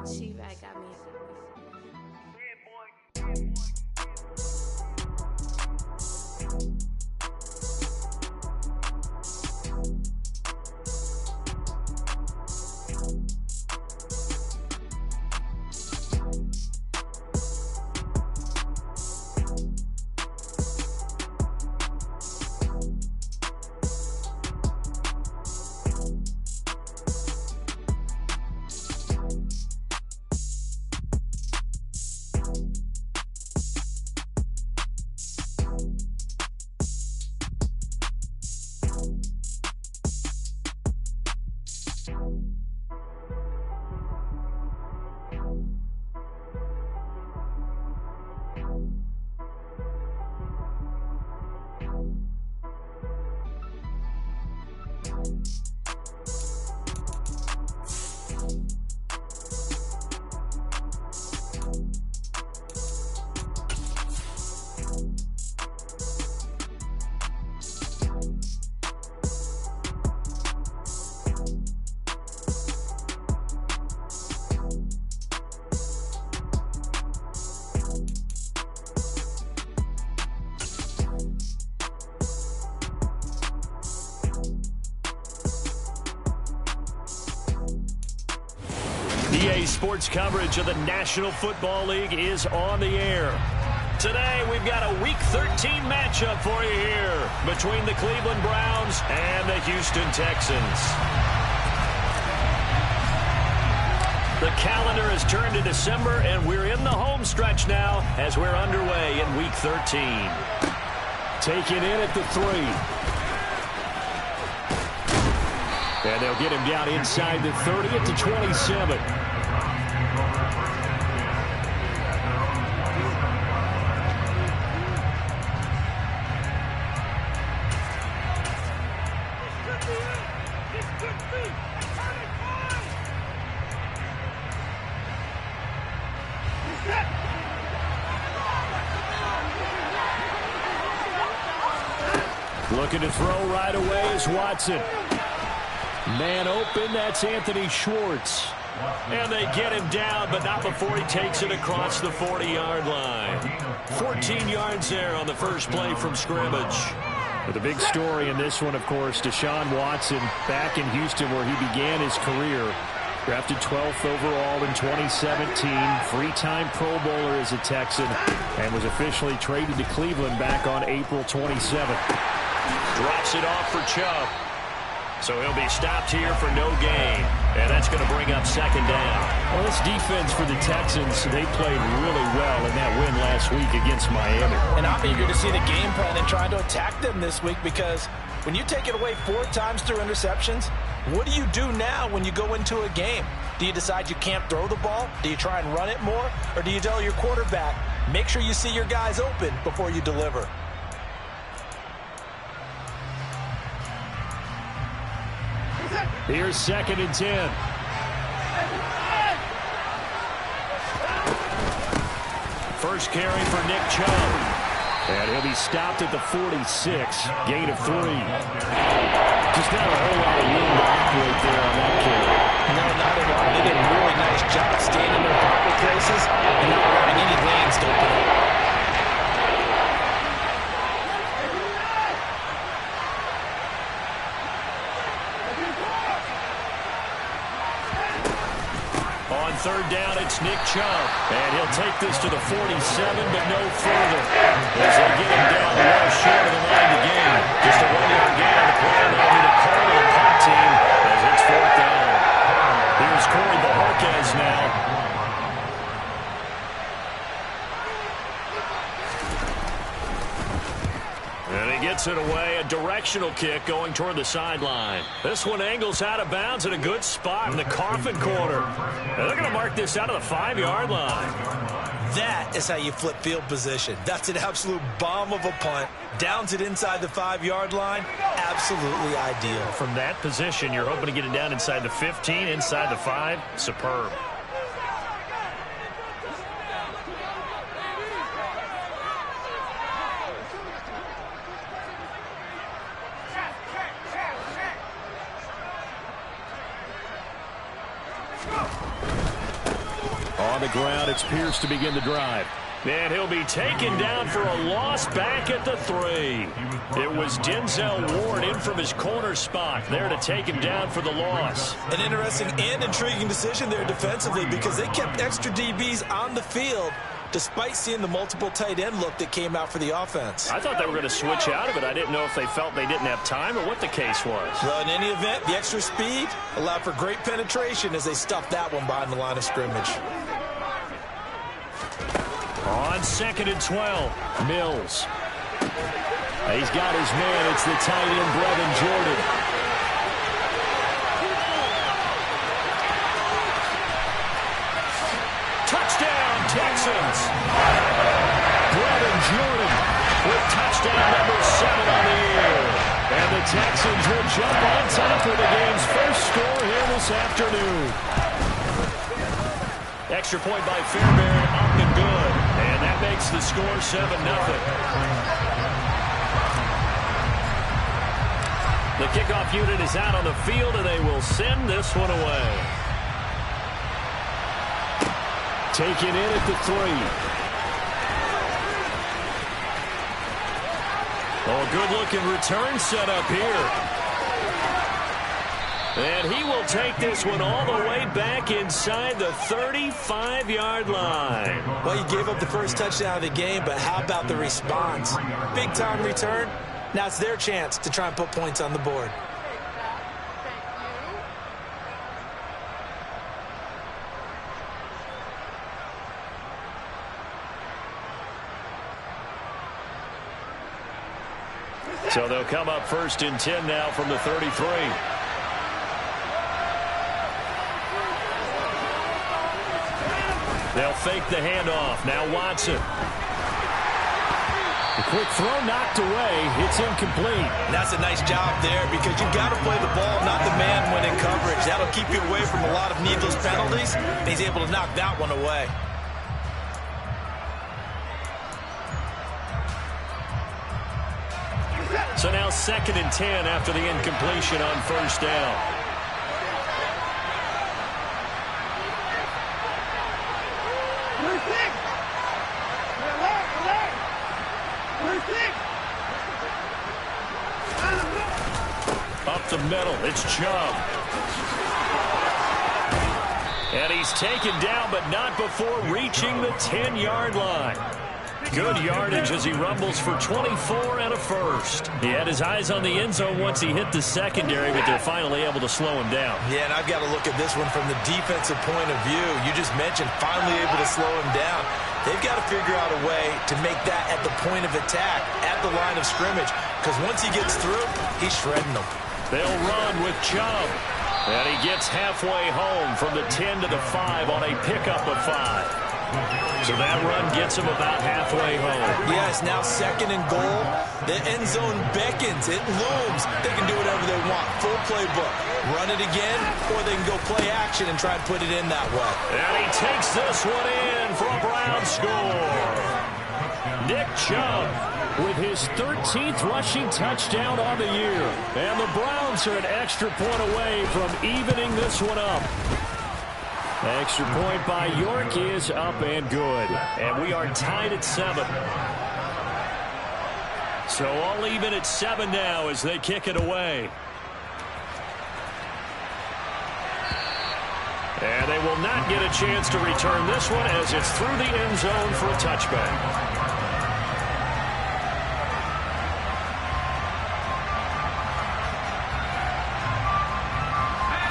She back got me. EA Sports coverage of the National Football League is on the air. Today, we've got a Week 13 matchup for you here between the Cleveland Browns and the Houston Texans. The calendar has turned to December, and we're in the home stretch now as we're underway in Week 13. Taken in at the 3. And they'll get him down inside the 30 at the 27. Looking to throw right away is Watson. Man open, that's Anthony Schwartz. And they get him down, but not before he takes it across the 40-yard line. 14 yards there on the first play from scrimmage. But the big story in this one, of course, Deshaun Watson back in Houston where he began his career. Drafted 12th overall in 2017. Three-time Pro Bowler as a Texan. And was officially traded to Cleveland back on April 27th. Drops it off for Chubb. So he'll be stopped here for no gain. And that's going to bring up second down. Well, this defense for the Texans, they played really well in that win last week against Miami. And I'm eager to see the game plan and trying to attack them this week, because when you take it away 4 times through interceptions, what do you do now when you go into a game? Do you decide you can't throw the ball? Do you try and run it more? Or do you tell your quarterback, make sure you see your guys open before you deliver? Here's 2nd and 10. First carry for Nick Chubb. And he'll be stopped at the 46. Gain of 3. Just not a whole lot of room to operate there on that carry. No, not at all. They did a really nice job staying in their proper places and not allowing any lanes to open up. Third down, it's Nick Chubb. And he'll take this to the 47, but no further. As they get him down well short of the line to gain. Just a 1-yard gain on the play. They'll need a call to the punt team as it's 4th down. Here's Corey Bojorquez now. And he gets it away, a directional kick going toward the sideline. This one angles out of bounds in a good spot in the coffin corner. And they're going to mark this out of the 5-yard line. That is how you flip field position. That's an absolute bomb of a punt. Downs it inside the 5-yard line. Absolutely ideal. From that position, you're hoping to get it down inside the 15, inside the 5. Superb. On the ground, it's Pierce to begin the drive. And he'll be taken down for a loss back at the 3. It was Denzel Ward in from his corner spot there to take him down for the loss. An interesting and intriguing decision there defensively because they kept extra DBs on the field despite seeing the multiple tight end look that came out for the offense. I thought they were going to switch out of it. I didn't know if they felt they didn't have time or what the case was. Well, in any event, the extra speed allowed for great penetration as they stuffed that one behind the line of scrimmage. On 2nd and 12, Mills. He's got his man. It's the tight end, Brevin Jordan. Touchdown, Texans. Brevin Jordan with touchdown number 7 on the year. And the Texans will jump on top of the game's first score here this afternoon. Extra point by Fairbairn, up and good. And that makes the score 7-0. The kickoff unit is out on the field, and they will send this one away. Taken in at the 3. Oh, good-looking return set up here. And he will take this one all the way back inside the 35-yard line. Well, you gave up the first touchdown of the game, but how about the response? Big-time return. Now it's their chance to try and put points on the board. So they'll come up 1st and 10 now from the 33. They'll fake the handoff. Now Watson. The quick throw knocked away. It's incomplete. That's a nice job there because you've got to play the ball, not the man when in coverage. That'll keep you away from a lot of needless penalties. And he's able to knock that one away. So now 2nd and 10 after the incompletion on 1st down. Up the middle, it's Chubb. And he's taken down, but not before reaching the 10-yard line. Good yardage as he rumbles for 24 and a first. He had his eyes on the end zone once he hit the secondary, but they're finally able to slow him down. Yeah, and I've got to look at this one from the defensive point of view. You just mentioned finally able to slow him down. They've got to figure out a way to make that at the point of attack, at the line of scrimmage, because once he gets through, he's shredding them. They'll run with Chubb. And he gets halfway home from the 10 to the 5 on a pickup of 5. So that run gets him about halfway home. Yeah, it's now 2nd and goal. The end zone beckons. It looms. They can do whatever they want. Full playbook. Run it again, or they can go play action and try and put it in that way. And he takes this one in for a Browns score. Nick Chubb with his 13th rushing touchdown on the year. And the Browns are an extra point away from evening this one up. Extra point by York is up and good. And we are tied at 7. So all even at 7 now as they kick it away. And they will not get a chance to return this one as it's through the end zone for a touchback.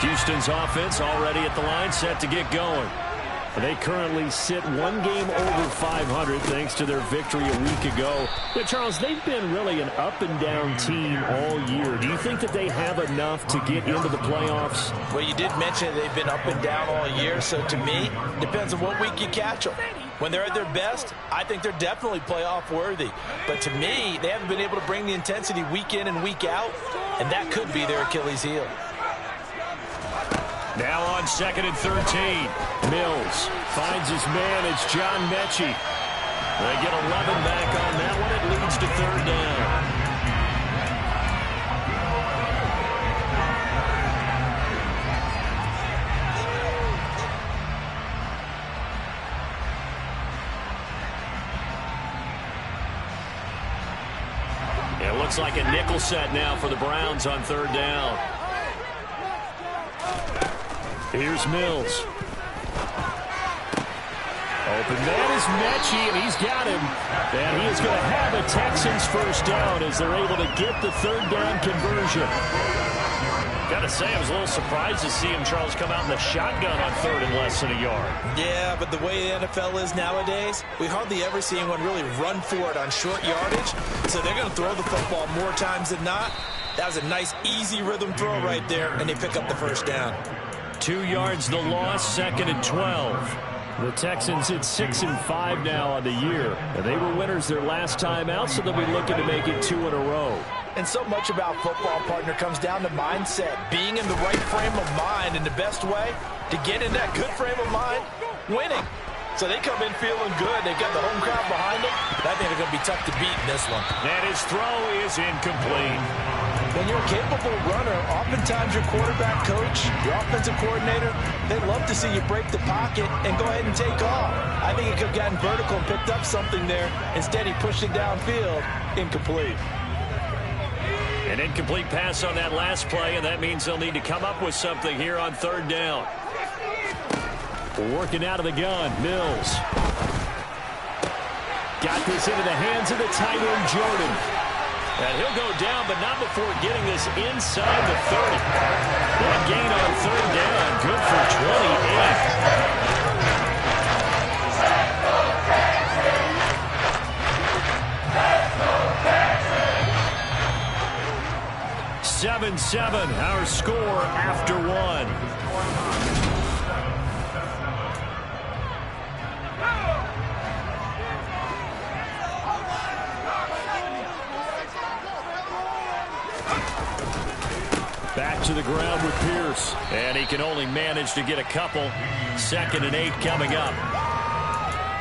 Houston's offense already at the line, set to get going. They currently sit 1 game over 500 thanks to their victory a week ago. But Charles, they've been really an up-and-down team all year. Do you think that they have enough to get into the playoffs? Well, you did mention they've been up and down all year, so to me, depends on what week you catch them. When they're at their best, I think they're definitely playoff worthy. But to me, they haven't been able to bring the intensity week in and week out, and that could be their Achilles heel. Now on 2nd and 13. Mills finds his man. It's John Mechie. They get 11 back on that one. It leads to 3rd down. Looks like a nickel set now for the Browns on third down. Here's Mills. Open man is Mechie, and he's got him. And he is going to have a Texans first down as they're able to get the third down conversion. Got to say, I was a little surprised to see him, Charles, come out in the shotgun on third and less than a yard. Yeah, but the way the NFL is nowadays, we hardly ever see anyone really run for it on short yardage. So they're going to throw the football more times than not. That was a nice, easy rhythm throw right there, and they pick up the first down. 2 yards the loss, 2nd and 12. The Texans at 6-5 now on the year. And they were winners their last time out, so they'll be looking to make it 2 in a row. And so much about football, partner, comes down to mindset. Being in the right frame of mind, and the best way to get in that good frame of mind, winning. So they come in feeling good. They've got the home crowd behind them. I think they're going to be tough to beat in this one. And his throw is incomplete. When you're a capable runner, oftentimes your quarterback coach, your offensive coordinator, they love to see you break the pocket and go ahead and take off. I think he could have gotten vertical and picked up something there. Instead, he pushed it downfield. Incomplete. An incomplete pass on that last play, and that means they'll need to come up with something here on third down. Working out of the gun, Mills. Got this into the hands of the tight end, Jordan. And he'll go down, but not before getting this inside the 30. One gain on third down, good for 28. 7-7, our score after one. Back to the ground with Pierce. And he can only manage to get a couple. 2nd and 8 coming up.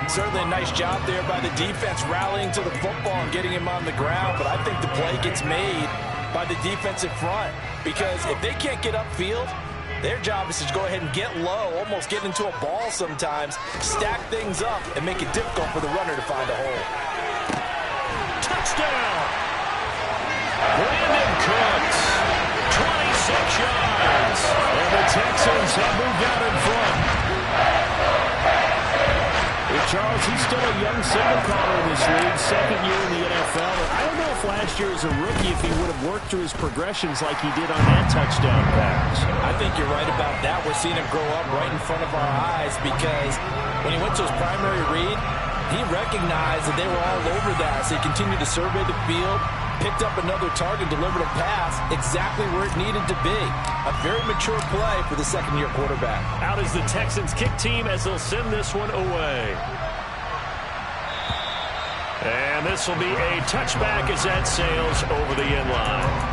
Certainly a nice job there by the defense rallying to the football and getting him on the ground. But I think the play gets made by the defensive front. Because if they can't get upfield, their job is to go ahead and get low, almost get into a ball sometimes, stack things up, and make it difficult for the runner to find a hole. Touchdown! Brandon Cooks. 26 yards. And the Texans have moved out in front. Hey, Charles, he's still a young signal caller in this league, 2nd year in the NFL. I don't know if last year as a rookie if he would have worked through his progressions like he did on that touchdown pass. I think you're right about that. We're seeing him grow up right in front of our eyes because when he went to his primary read, he recognized that they were all over that. So he continued to survey the field, picked up another target, delivered a pass exactly where it needed to be. A very mature play for the 2nd-year quarterback. Out is the Texans kick team as they'll send this one away. And this will be a touchback as that sails over the end line.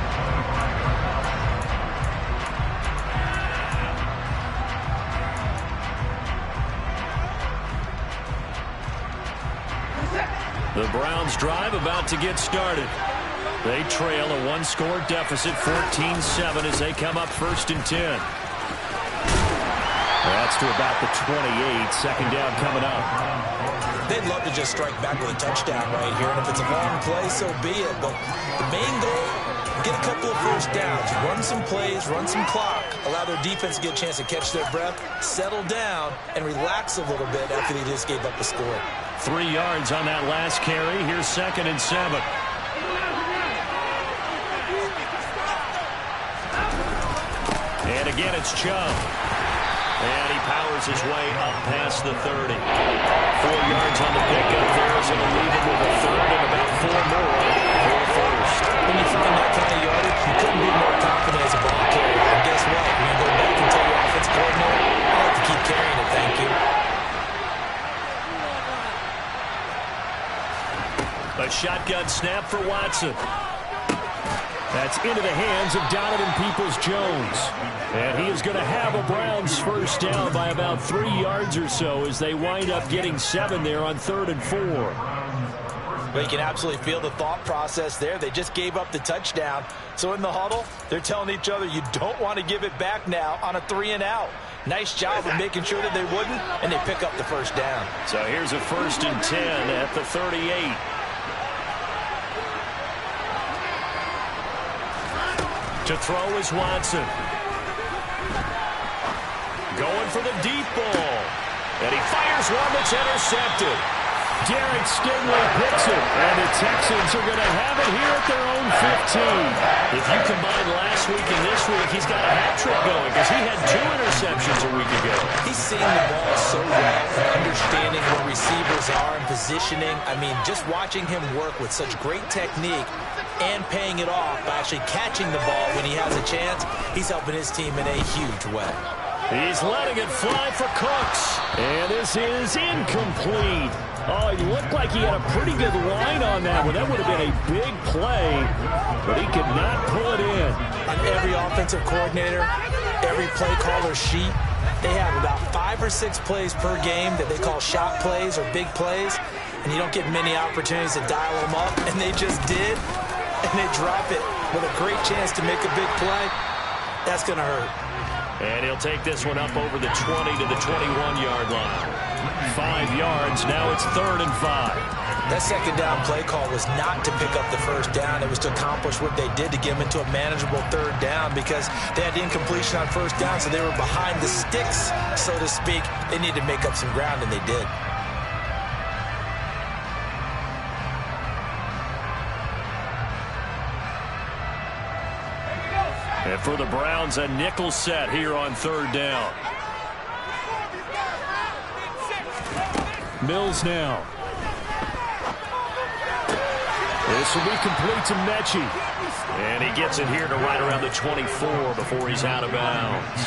The Browns drive about to get started. They trail a 1-score deficit, 14-7, as they come up 1st and 10. That's to about the 28. 2nd down coming up. They'd love to just strike back with a touchdown right here, and if it's a long play, so be it. But the main goal, get a couple of first downs, run some plays, run some clock, allow their defense to get a chance to catch their breath, settle down, and relax a little bit after they just gave up a score. 3 yards on that last carry. Here's 2nd and 7. And again, it's Chubb. And he powers his way up past the 30. 4 yards on the pickup there is going to leave him with a 3rd and about 4 more for a 1st. When you find that kind of yardage, you couldn't be more confident as a ball carrier. And guess what? When you go back and tell your offensive coordinator, I like to keep carrying it, thank you. A shotgun snap for Watson. That's into the hands of Donovan Peoples-Jones. And he is going to have a Browns first down by about 3 yards or so as they wind up getting 7 there on 3rd and 4. Well, you can absolutely feel the thought process there. They just gave up the touchdown. So in the huddle, they're telling each other, you don't want to give it back now on a 3 and out. Nice job of making sure that they wouldn't, and they pick up the first down. So here's a 1st and 10 at the 38. To throw is Watson. Going for the deep ball. And he fires one that's intercepted. Derek Stingley picks it, and the Texans are going to have it here at their own 15. If you combine last week and this week, he's got a hat trick going because he had 2 interceptions a week ago. He's seeing the ball so well, understanding where receivers are and positioning. I mean, just watching him work with such great technique and paying it off by actually catching the ball when he has a chance, he's helping his team in a huge way. He's letting it fly for Cooks. And this is incomplete. Oh, he looked like he had a pretty good line on that one. That would have been a big play, but he could not pull it in. On every offensive coordinator, every play caller sheet, they have about 5 or 6 plays per game that they call shot plays or big plays, and you don't get many opportunities to dial them up, and they just did, and they drop it with a great chance to make a big play. That's going to hurt. And he'll take this one up over the 20 to the 21-yard line. 5 yards, now it's 3rd and 5. That second down play call was not to pick up the first down. It was to accomplish what they did to get them into a manageable 3rd down because they had incompletion on first down, so they were behind the sticks, so to speak. They needed to make up some ground, and they did. And for the Browns, a nickel set here on 3rd down. Mills now. This will be complete to Mechie. And he gets it here to right around the 24 before he's out of bounds.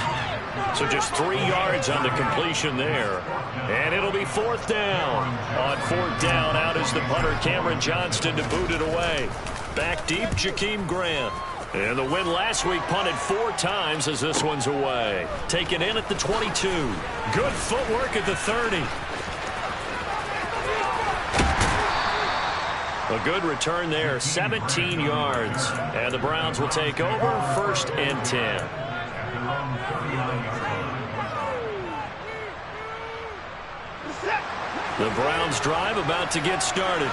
So just 3 yards on the completion there. And it'll be 4th down. On 4th down, out is the punter, Cameron Johnston, to boot it away. Back deep, Jakeem Grant. And the win last week punted 4 times as this one's away. Taken in at the 22. Good footwork at the 30. A good return there, 17 yards. And the Browns will take over, 1st and 10. The Browns drive about to get started.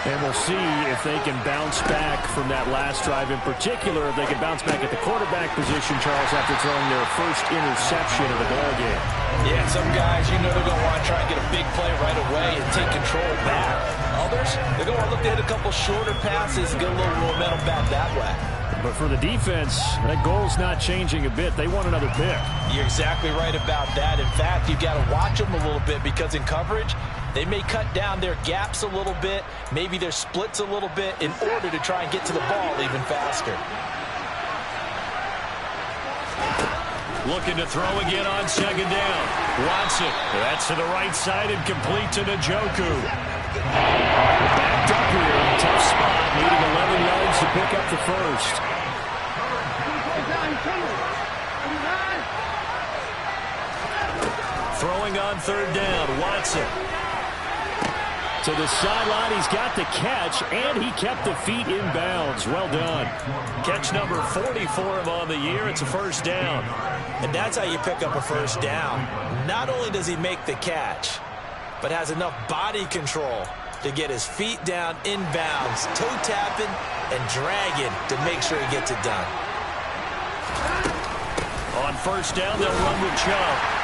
And we'll see if they can bounce back from that last drive. In particular, if they can bounce back at the quarterback position, Charles, after throwing their first interception of the ballgame. Yeah, some guys, you know they're going to want to try and get a big play right away and take control back. Others, they're going to look to hit a couple shorter passes and get a little momentum back that way. But for the defense, that goal's not changing a bit. They want another pick. You're exactly right about that. In fact, you've got to watch them a little bit because in coverage, they may cut down their gaps a little bit, maybe their splits a little bit in order to try and get to the ball even faster. Looking to throw again on 2nd down. Watson. That's to the right side and complete to Njoku. Backed up here. Tough spot. Needing 11 yards to pick up the first. Throwing on 3rd down. Watson. To the sideline, he's got the catch, and he kept the feet in bounds. Well done. Catch number 40 for him on the year. It's a 1st down. And that's how you pick up a 1st down. Not only does he make the catch, but has enough body control to get his feet down in bounds, toe tapping and dragging to make sure he gets it done. On 1st down, they'll run with Chubb.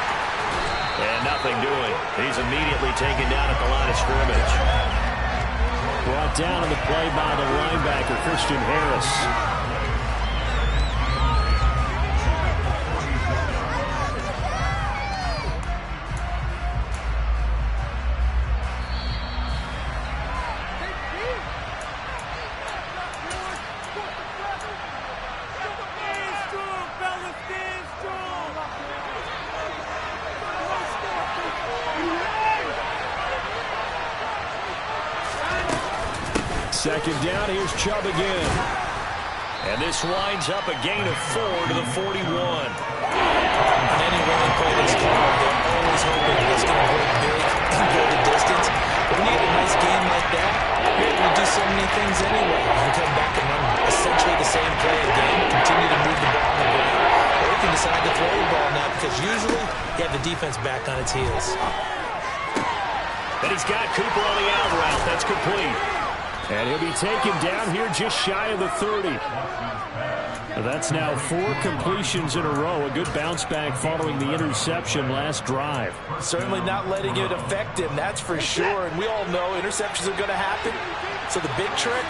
And nothing doing. He's immediately taken down at the line of scrimmage. Brought down on the play by the linebacker, Christian Harris. Second down, here's Chubb again. And this winds up a gain of 4 to the 41. Any running play that's called, they're always hoping it's going to hurt big and go the distance. But when you get a nice game like that, you're able to do so many things anyway. You can come back and run essentially the same play again, continue to move the ball on the ground, or you can decide to throw the ball now because usually you have the defense back on its heels. And he's got Cooper on the out route. That's complete. And he'll be taken down here just shy of the 30. That's now 4 completions in a row. A good bounce back following the interception last drive. Certainly not letting it affect him, that's for sure. And we all know interceptions are going to happen. So the big trick,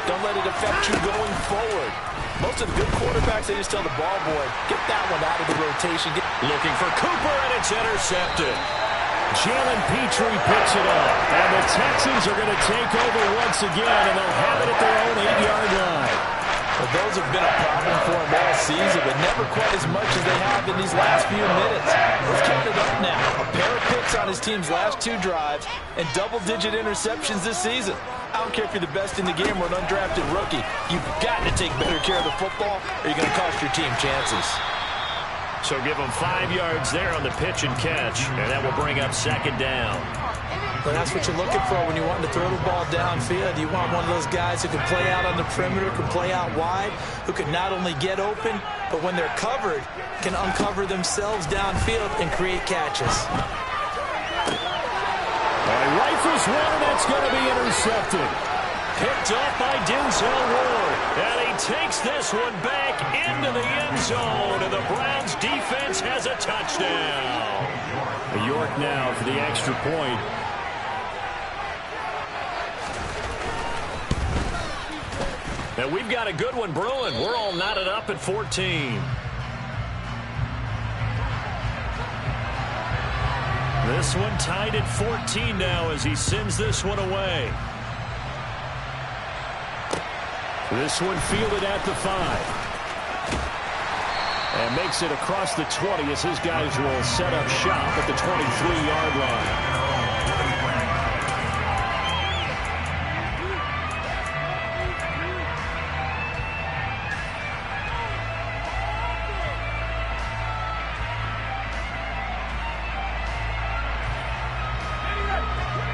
don't let it affect you going forward. Most of the good quarterbacks, they just tell the ball boy, get that one out of the rotation. Looking for Cooper, and it's intercepted. Jalen Petrie picks it up. And the Texans are going to take over once again, and they'll have it at their own 8-yard line. Well, those have been a problem for him all season, but never quite as much as they have in these last few minutes. Let's count it up now. A pair of picks on his team's last 2 drives and double-digit interceptions this season. I don't care if you're the best in the game or an undrafted rookie. You've got to take better care of the football or you're going to cost your team chances. So give him 5 yards there on the pitch and catch, and that will bring up 2nd down. But that's what you're looking for when you want to throw the ball downfield. You want one of those guys who can play out on the perimeter, can play out wide, who can not only get open, but when they're covered, can uncover themselves downfield and create catches. Rifles one, and that's going to be intercepted. Picked off by Denzel Ward. And he takes this one back into the end zone, and the Browns defense has a touchdown. York now for the extra point. And we've got a good one brewing. We're all knotted up at 14. This one tied at 14 now as he sends this one away. This one fielded at the 5. And makes it across the 20 as his guys will set up shop at the 23-yard line.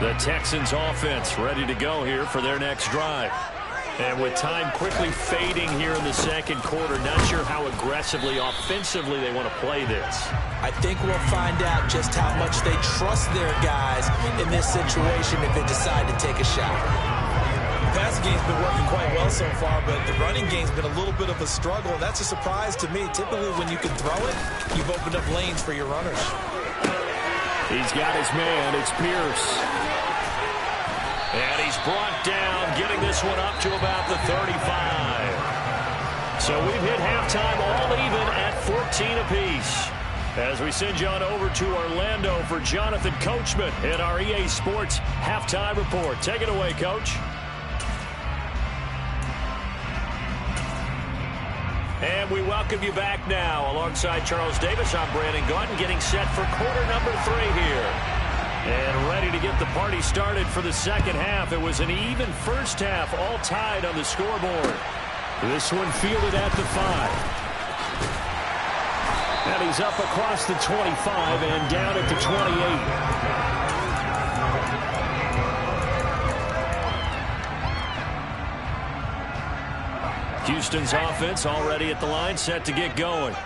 The Texans offense ready to go here for their next drive. And with time quickly fading here in the second quarter, not sure how aggressively, offensively they want to play this. I think we'll find out just how much they trust their guys in this situation if they decide to take a shot. The passing game's been working quite well so far, but the running game's been a little bit of a struggle, and that's a surprise to me. Typically, when you can throw it, you've opened up lanes for your runners. He's got his man. It's Pierce. And he's brought down, getting this one up to about the 35. So we've hit halftime all even at 14 apiece. As we send you on over to Orlando for Jonathan Coachman in our EA Sports Halftime Report. Take it away, Coach. And we welcome you back now. Alongside Charles Davis, I'm Brandon Gaudin, getting set for quarter number 3 here. And ready to get the party started for the second half. It was an even first half, all tied on the scoreboard. This one fielded at the 5. And he's up across the 25 and down at the 28. Houston's offense already at the line, set to get going.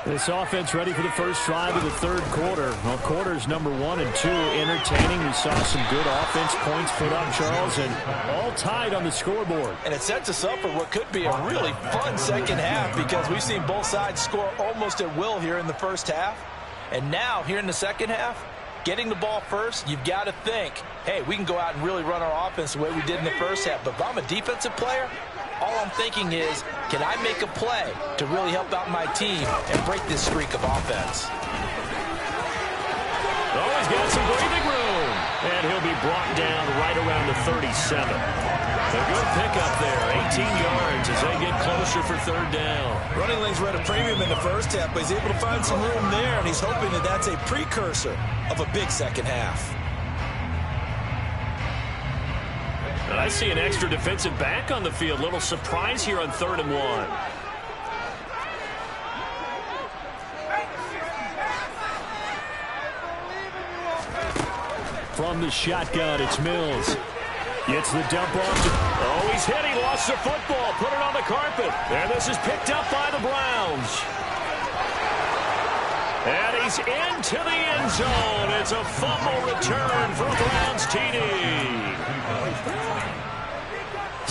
This offense ready for the first drive of the third quarter. Well, quarters number 1 and 2 entertaining. We saw some good offense points put up, Charles, and all tied on the scoreboard. And it sets us up for what could be a really fun second half because we've seen both sides score almost at will here in the first half. And now, here in the second half, getting the ball first, you've got to think, hey, we can go out and really run our offense the way we did in the first half. But if I'm a defensive player, all I'm thinking is, can I make a play to really help out my team and break this streak of offense? Oh, he's got some breathing room. And he'll be brought down right around the 37. A good pickup there, 18 yards as they get closer for third down. Running lanes were at a premium in the first half, but he's able to find some room there, and he's hoping that that's a precursor of a big second half. And I see an extra defensive back on the field. Little surprise here on 3rd and 1. From the shotgun, it's Mills. Gets the dump off. Oh, he's hit. He lost the football. Put it on the carpet. And this is picked up by the Browns. And he's into the end zone. It's a fumble return for Browns TD.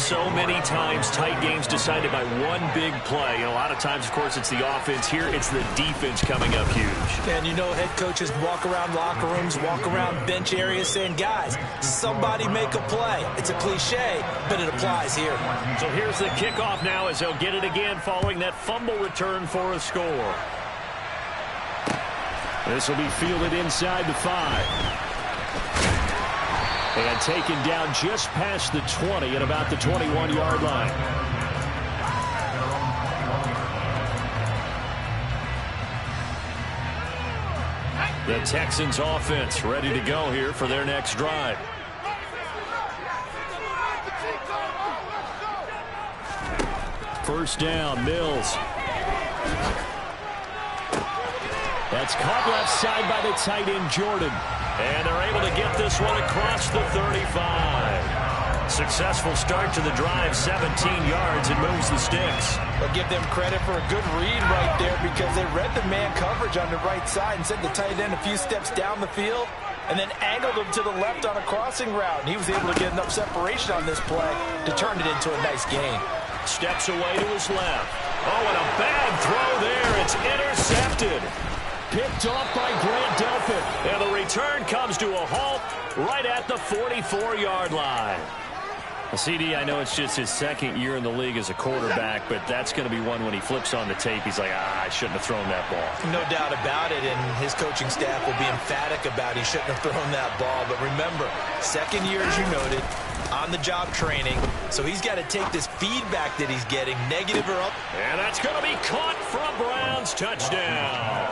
so many times tight games decided by one big play. A lot of times, of course, it's the offense. Here, it's the defense coming up huge. And you know, head coaches walk around locker rooms, walk around bench areas saying, guys, somebody make a play. It's a cliche, but it applies here. So here's the kickoff now as they'll get it again following that fumble return for a score. This will be fielded inside the 5. And taken down just past the 20 at about the 21-yard line. The Texans offense ready to go here for their next drive. First down, Mills. That's caught left side by the tight end, Jordan. And they're able to get this one across the 35. Successful start to the drive, 17 yards, and moves the sticks. I'll give them credit for a good read right there because they read the man coverage on the right side and sent the tight end a few steps down the field and then angled him to the left on a crossing route. And he was able to get enough separation on this play to turn it into a nice gain. Steps away to his left. Oh, and a bad throw there. It's intercepted. Picked off by Grant Delpit. And the return comes to a halt right at the 44-yard line. CD, I know it's just his second year in the league as a quarterback, but that's going to be one when he flips on the tape. He's like, I shouldn't have thrown that ball. No doubt about it, and his coaching staff will be emphatic about he shouldn't have thrown that ball. But remember, second year, as you noted, on-the-job training, so he's got to take this feedback that he's getting, negative or up. And that's going to be caught for a Browns touchdown.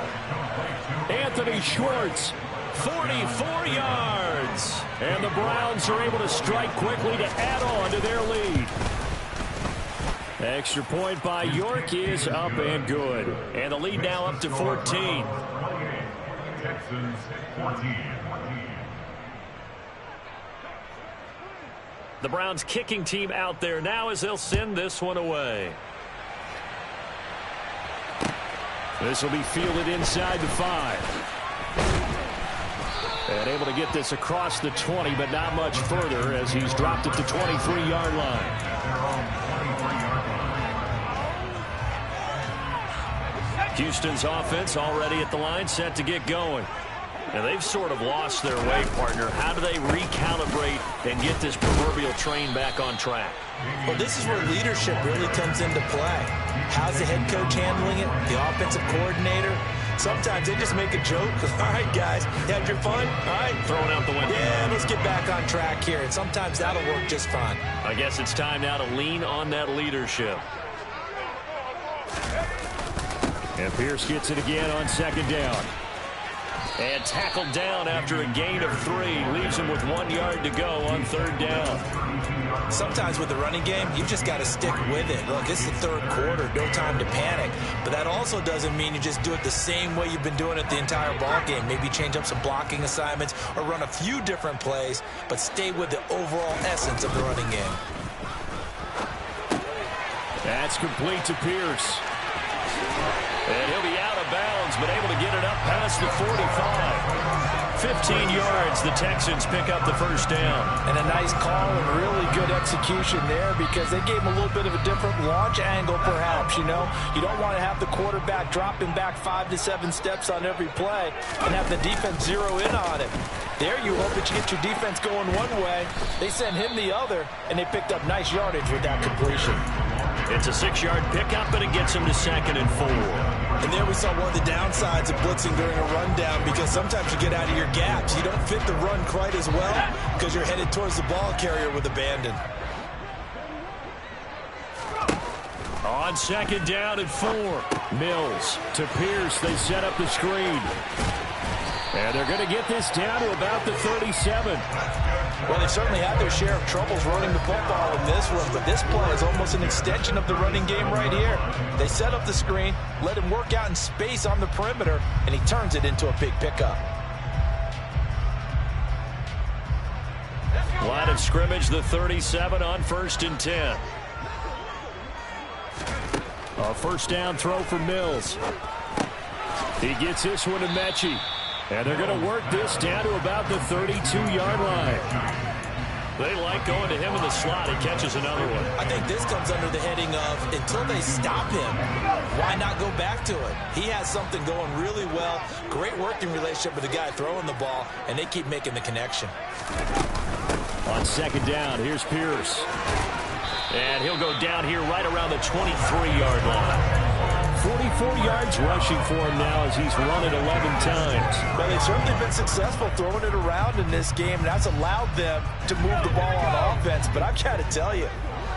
Anthony Schwartz, 44 yards. And the Browns are able to strike quickly to add on to their lead. Extra point by York is up and good. And the lead now up to 14. Texans 14. The Browns kicking team out there now as they'll send this one away. This will be fielded inside the 5. And able to get this across the 20, but not much further as he's dropped at the 23-yard line. Houston's offense already at the line, set to get going. And they've sort of lost their way, partner. How do they recalibrate and get this proverbial train back on track? Well, this is where leadership really comes into play. How's the head coach handling it? The offensive coordinator? Sometimes they just make a joke. All right, guys, you had your fun? All right. Throwing out the window. Yeah, let's get back on track here. And sometimes that'll work just fine. I guess it's time now to lean on that leadership. And Pierce gets it again on second down. And tackled down after a gain of 3. Leaves him with 1 yard to go on third down. Sometimes with the running game, you just got to stick with it. Look, this is the third quarter, no time to panic. But that also doesn't mean you just do it the same way you've been doing it the entire ball game. Maybe change up some blocking assignments or run a few different plays, but stay with the overall essence of the running game. That's complete to Pierce. And he'll be out of bounds, but able to get it up past the 45. 15 yards, the Texans pick up the first down. And a nice call and really good execution there because they gave him a little bit of a different launch angle perhaps, you know. You don't want to have the quarterback dropping back 5 to 7 steps on every play and have the defense zero in on it. There you hope that you get your defense going one way. They sent him the other, and they picked up nice yardage with that completion. It's a 6-yard pickup, and it gets him to 2nd and 4. And there we saw one of the downsides of blitzing during a rundown because sometimes you get out of your gaps. You don't fit the run quite as well because you're headed towards the ball carrier with abandon. On second down and 4. Mills to Pierce. They set up the screen. And they're going to get this down to about the 37. Well, they certainly had their share of troubles running the football in this one, but this play is almost an extension of the running game right here. They set up the screen, let him work out in space on the perimeter, and he turns it into a big pickup. Line of scrimmage, the 37 on 1st and 10. A first down throw for Mills. He gets this one to Mechie. And they're going to work this down to about the 32-yard line. They like going to him in the slot. He catches another one. I think this comes under the heading of until they stop him, why not go back to it? He has something going really well. Great working relationship with the guy throwing the ball, and they keep making the connection. On second down, here's Pierce. And he'll go down here right around the 23-yard line. 44 yards rushing for him now as he's run it 11 times. Well, they've certainly been successful throwing it around in this game, and that's allowed them to move the ball on offense. But I've got to tell you,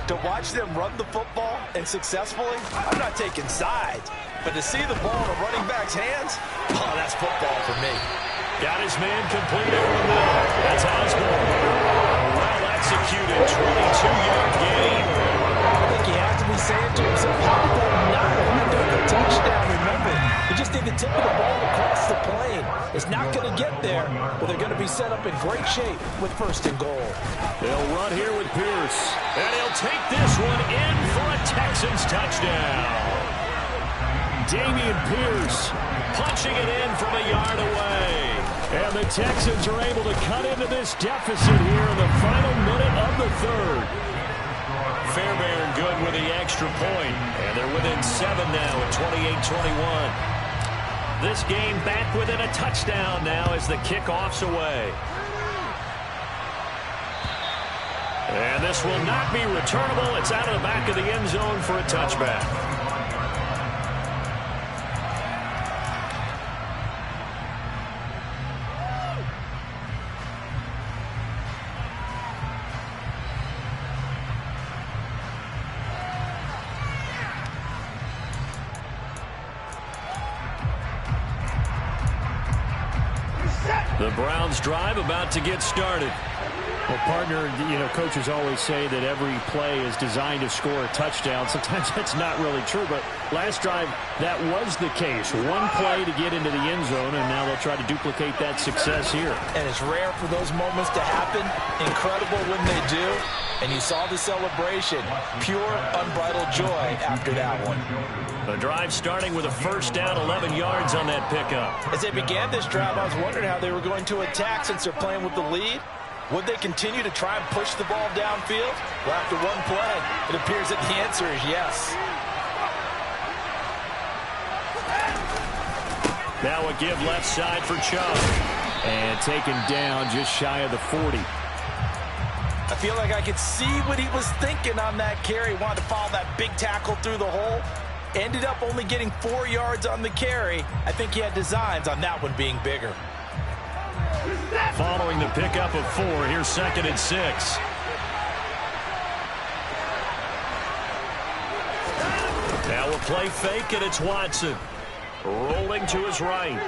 to watch them run the football and successfully, I'm not taking sides. But to see the ball in a running back's hands, oh, that's football for me. Got his man complete over the middle. That's Osborne. Well executed, 22-yard gain. I think he has to be saying to himself, how did they not wind up a touchdown? Remember, he just did the tip of the ball across the plane. It's not going to get there, but they're going to be set up in great shape with first and goal. They'll run here with Pierce, and he'll take this one in for a Texans touchdown. Dameon Pierce punching it in from a yard away. And the Texans are able to cut into this deficit here in the final minute of the third. Fairbairn good with the extra point, and they're within 7 now at 28-21. This game back within a touchdown now as the kickoff's away. And this will not be returnable. It's out of the back of the end zone for a touchback. The Browns drive about to get started. Well, partner, coaches always say that every play is designed to score a touchdown. Sometimes that's not really true, but last drive, that was the case. One play to get into the end zone, and now they'll try to duplicate that success here. And it's rare for those moments to happen. Incredible when they do. And you saw the celebration. Pure, unbridled joy after that one. The drive starting with a first down, 11 yards on that pickup. As they began this drive, I was wondering how they were going to attack since they're playing with the lead. Would they continue to try and push the ball downfield? Well, after one play, it appears that the answer is yes. Now a give left side for Chubb. And taken down just shy of the 40. I feel like I could see what he was thinking on that carry. Wanted to follow that big tackle through the hole. Ended up only getting 4 yards on the carry. I think he had designs on that one being bigger. Following the pickup of 4, here's 2nd and 6. Now a play fake, and it's Watson. Rolling to his right.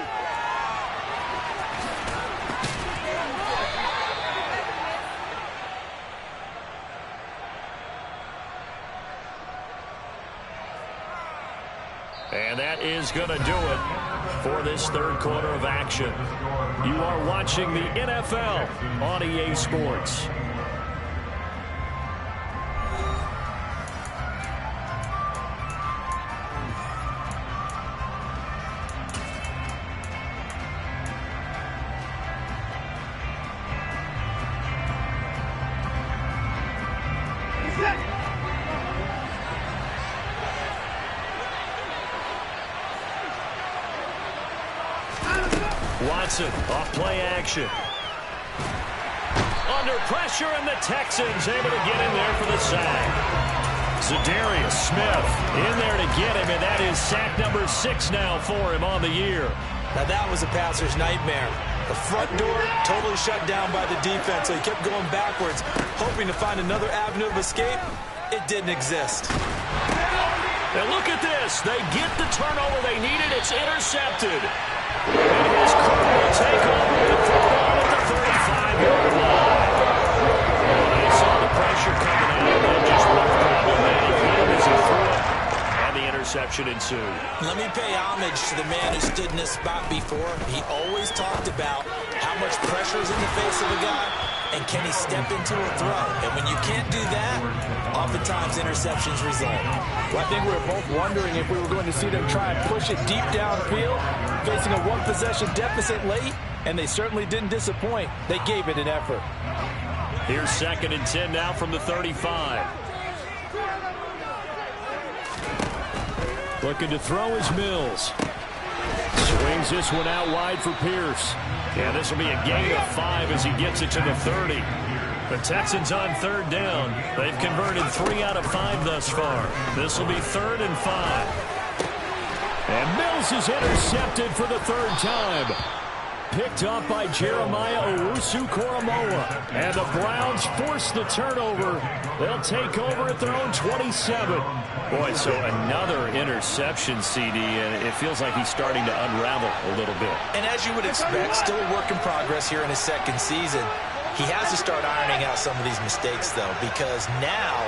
And that is going to do it for this third quarter of action. You are watching the NFL on EA Sports. Watson off play action. Under pressure, and the Texans able to get him there for the sack. Zadarius Smith in there to get him, and that is sack number 6 now for him on the year. Now that was a passer's nightmare. The front door totally shut down by the defense, so he kept going backwards, hoping to find another avenue of escape. It didn't exist. And look at this. They get the turnover they needed. It's intercepted. And his crew will take over the football at the 35-yard line. They saw the pressure coming out, and then just one problem that he hit as he threw it, and the interception ensued. Let me pay homage to the man who stood in this spot before. He always talked about how much pressure is in the face of a guy, and can he step into a throw? And when you can't do that, oftentimes interceptions result. Well, I think we were both wondering if we were going to see them try and push it deep downfield, facing a one-possession deficit late, and they certainly didn't disappoint. They gave it an effort. Here's 2nd and 10 now from the 35. Looking to throw is Mills. Swings this one out wide for Pierce. Yeah, this will be a gain of 5 as he gets it to the 30. The Texans on 3rd down. They've converted 3 out of 5 thus far. This will be 3rd and 5. And Mills is intercepted for the 3rd time. Picked up by Jeremiah Owusu-Koramoah. And the Browns force the turnover. They'll take over at their own 27. Boy, so another interception, CD, and it feels like he's starting to unravel a little bit. And as you would expect, still a work in progress here in his 2nd season. He has to start ironing out some of these mistakes, though, because now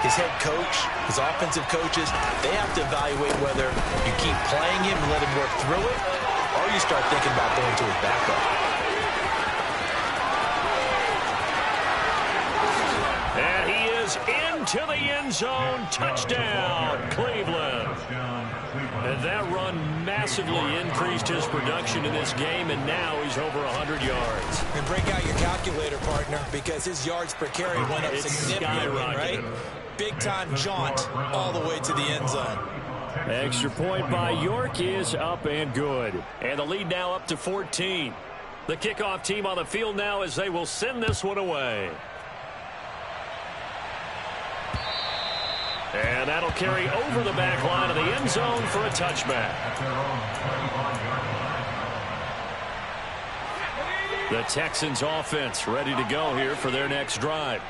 his head coach, his offensive coaches, they have to evaluate whether you keep playing him and let him work through it, or you start thinking about going to his backup. And he is into the end zone. Touchdown, Cleveland. And that run massively increased his production in this game, and now he's over 100 yards. And break out your calculator, partner, because his yards per carry went up significantly, right? Big-time jaunt all the way to the end zone. Extra point by York is up and good. And the lead now up to 14. The kickoff team on the field now as they will send this one away. And that'll carry over the back line of the end zone for a touchback. The Texans offense ready to go here for their next drive.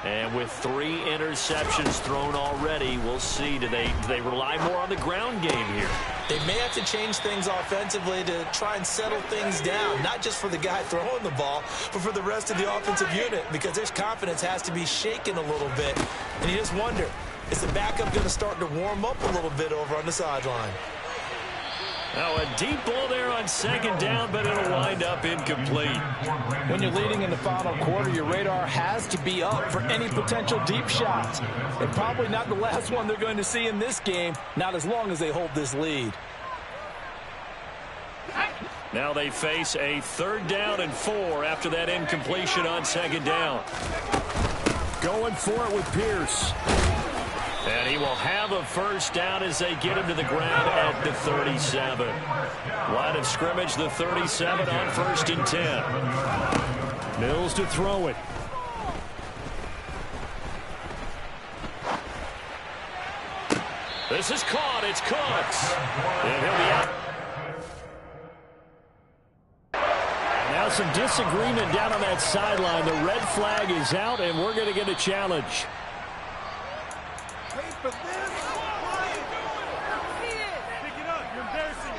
And with 3 interceptions thrown already, we'll see. Do they rely more on the ground game here? They may have to change things offensively to try and settle things down, not just for the guy throwing the ball, but for the rest of the offensive unit, because his confidence has to be shaken a little bit. And you just wonder, is the backup going to start to warm up a little bit over on the sideline? Now a deep ball there on 2nd down, but it'll wind up incomplete. When you're leading in the final quarter, your radar has to be up for any potential deep shots. And probably not the last one they're going to see in this game, not as long as they hold this lead. Now they face a 3rd down and 4 after that incompletion on 2nd down. Going for it with Pierce. And he will have a 1st down as they get him to the ground at the 37. Line of scrimmage, the 37 on 1st and 10. Mills to throw it. This is caught. It's Cooks. And he'll be out. Now some disagreement down on that sideline. The red flag is out, and we're going to get a challenge. But this, pick it up. You're embarrassing.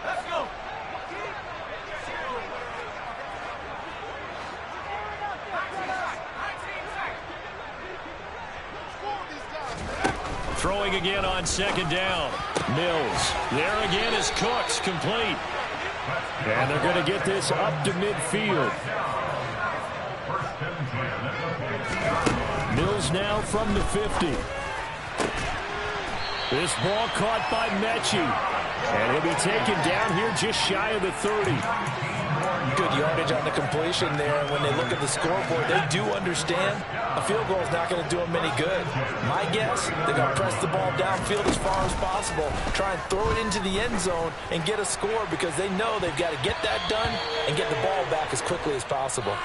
Let's go. Throwing again on 2nd down. Mills. There again is Cooks, complete. And they're going to get this up to midfield. Mills now from the 50. This ball caught by Mechie. And he'll be taken down here just shy of the 30. Good yardage on the completion there. And when they look at the scoreboard, they do understand a field goal is not going to do them any good. My guess, they're going to press the ball downfield as far as possible, try and throw it into the end zone and get a score, because they know they've got to get that done and get the ball back as quickly as possible.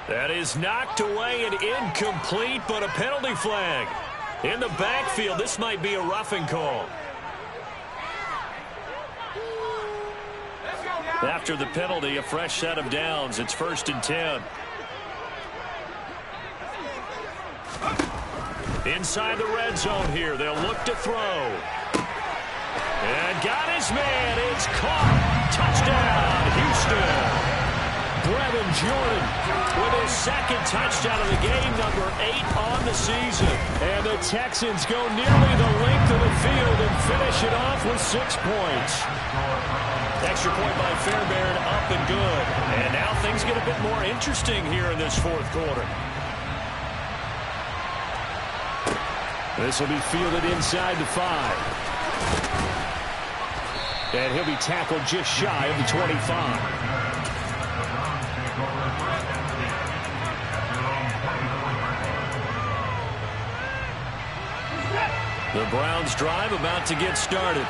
That is knocked away and incomplete, but a penalty flag. In the backfield, this might be a roughing call. After the penalty, a fresh set of downs. It's 1st and 10. Inside the red zone here. They'll look to throw. And got his man. It's caught. Touchdown, Houston. Brevin Jordan with his 2nd touchdown of the game, number 8 on the season. And the Texans go nearly the length of the field and finish it off with 6 points. Extra point by Fairbairn, up and good. And now things get a bit more interesting here in this 4th quarter. This will be fielded inside the 5. And he'll be tackled just shy of the 25. The Browns drive about to get started.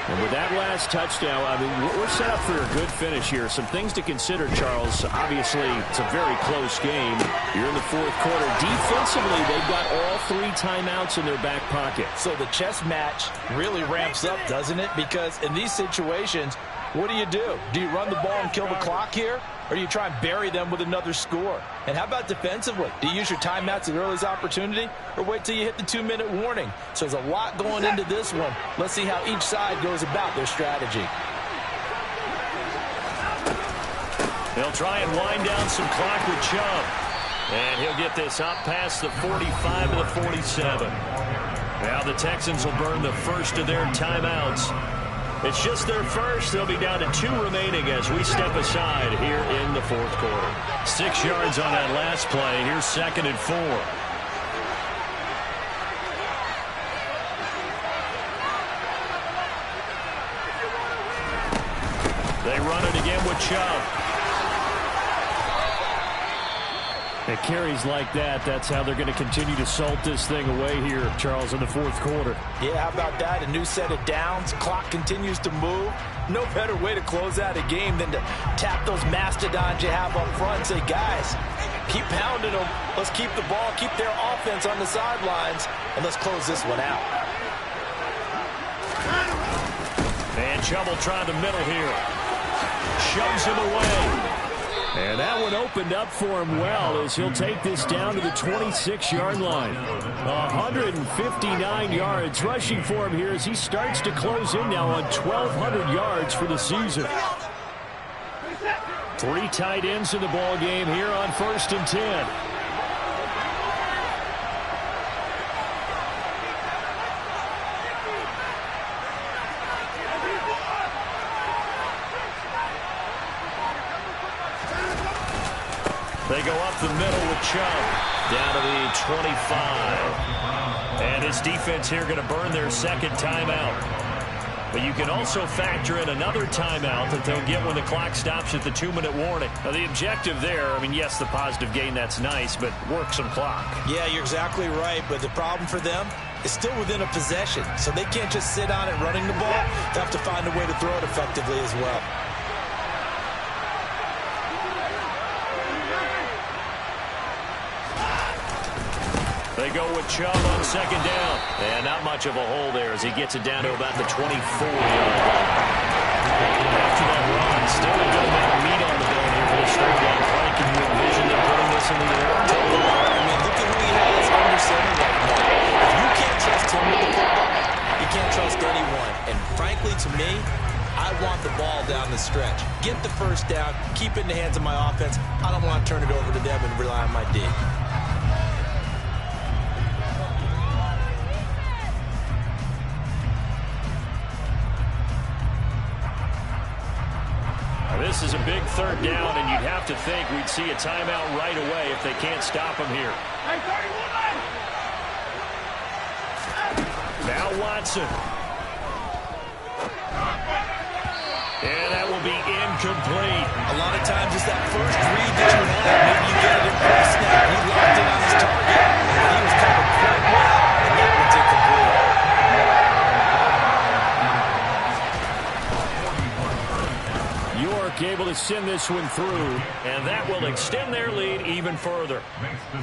And with that last touchdown, I mean, we're set up for a good finish here. Some things to consider, Charles. Obviously, it's a very close game. You're in the fourth quarter. Defensively, they've got all 3 timeouts in their back pocket. So the chess match really ramps up, doesn't it? Because in these situations, what do? Do you run the ball and kill the clock here? Or do you try and bury them with another score? And how about defensively? Do you use your timeouts at earliest opportunity or wait till you hit the 2-minute warning? So there's a lot going into this one. Let's see how each side goes about their strategy. They'll try and wind down some clock with Chubb. And he'll get this up past the 45 to the 47. Now the Texans will burn the first of their timeouts. It's just their first. They'll be down to 2 remaining as we step aside here in the fourth quarter. 6 yards on that last play. Here's 2nd and 4. They run it again with Chubb. It carries like that. That's how they're going to continue to salt this thing away here, Charles, in the fourth quarter. Yeah, how about that? A new set of downs. Clock continues to move. No better way to close out a game than to tap those mastodons you have up front and say, guys, keep pounding them. Let's keep the ball, keep their offense on the sidelines, and let's close this one out. And Chubb will try the middle here. Shoves him away. And that one opened up for him well as he'll take this down to the 26-yard line. 159 yards rushing for him here as he starts to close in now on 1,200 yards for the season. 3 tight ends in the ball game here on 1st and 10. They go up the middle with Chubb down to the 25. And his defense here going to burn their 2nd timeout. But you can also factor in another timeout that they'll get when the clock stops at the 2-minute warning. Now, the objective there, I mean, yes, the positive gain, that's nice, but work some clock. Yeah, you're exactly right, but the problem for them is still within a possession. So they can't just sit on it running the ball. They have to find a way to throw it effectively as well. They go with Chubb on 2nd down. And not much of a hole there as he gets it down to about the 24-yard line. After that run, still a good amount of meat on the bone here for the straight down play. Can you envision them putting this in the air? I mean, look at who he has under center right now. If you can't trust him with the football, you can't trust anyone. And frankly, to me, I want the ball down the stretch. Get the first down, keep it in the hands of my offense. I don't want to turn it over to them and rely on my D. This is a big 3rd down, and you'd have to think we'd see a timeout right away if they can't stop him here. Now Watson. And that will be incomplete. A lot of times it's that first read that you have. Maybe you get it in first snap. He locked in on his target. He was covered quite well, and that one's incomplete. Able to send this one through, and that will extend their lead even further.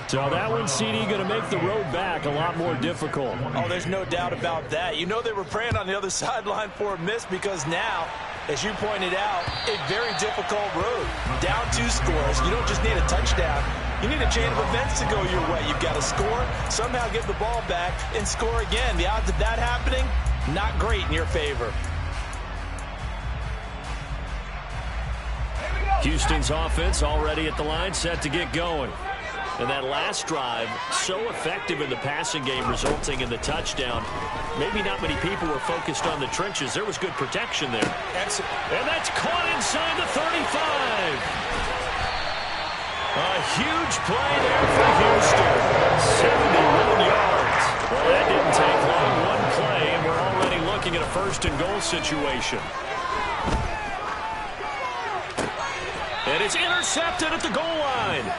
So that one, CD, going to make the road back a lot more difficult. Oh, there's no doubt about that. You know they were praying on the other sideline for a miss because now, as you pointed out, a very difficult road. Down 2 scores. You don't just need a touchdown. You need a chain of events to go your way. You've got to score, somehow get the ball back, and score again. The odds of that happening, not great in your favor. Houston's offense already at the line, set to get going. And that last drive, so effective in the passing game, resulting in the touchdown. Maybe not many people were focused on the trenches. There was good protection there. And that's caught inside the 35. A huge play there for Houston. 71 yards. Well, that didn't take long. One play, and we're already looking at a first and goal situation. And it's intercepted at the goal line.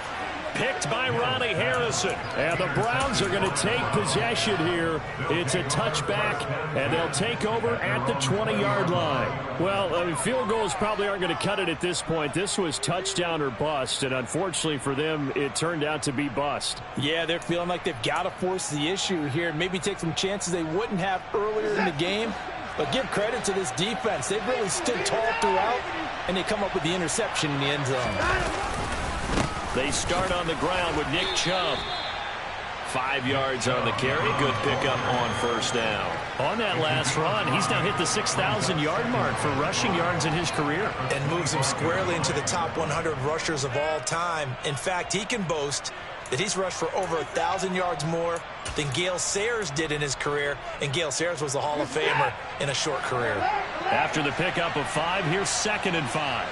Picked by Ronnie Harrison. And the Browns are going to take possession here. It's a touchback, and they'll take over at the 20-yard line. Well, I mean, field goals probably aren't going to cut it at this point. This was touchdown or bust, and unfortunately for them, it turned out to be bust. Yeah, they're feeling like they've got to force the issue here and maybe take some chances they wouldn't have earlier in the game. But give credit to this defense. They've really stood tall throughout, and they come up with the interception in the end zone. They start on the ground with Nick Chubb. 5 yards on the carry. Good pickup on first down. On that last run, he's now hit the 6,000-yard mark for rushing yards in his career. And moves him squarely into the top 100 rushers of all time. In fact, he can boast that he's rushed for over 1,000 yards more than Gale Sayers did in his career. And Gale Sayers was a Hall of Famer in a short career. After the pickup of 5, here's 2nd and 5.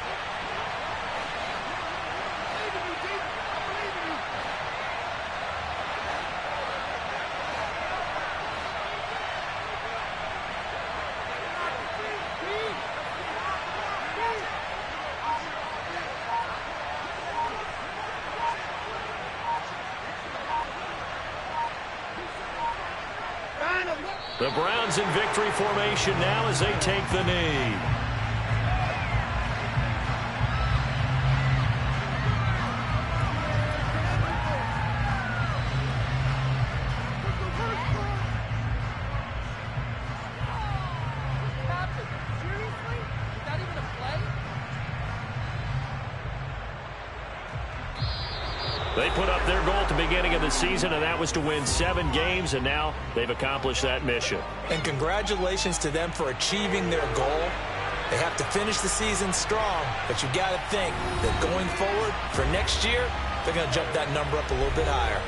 The Browns in victory formation now as they take the knee. They put up their goal at the beginning of the season, and that was to win 7 games, and now they've accomplished that mission. And congratulations to them for achieving their goal. They have to finish the season strong, but you've got to think that going forward for next year, they're going to jump that number up a little bit higher.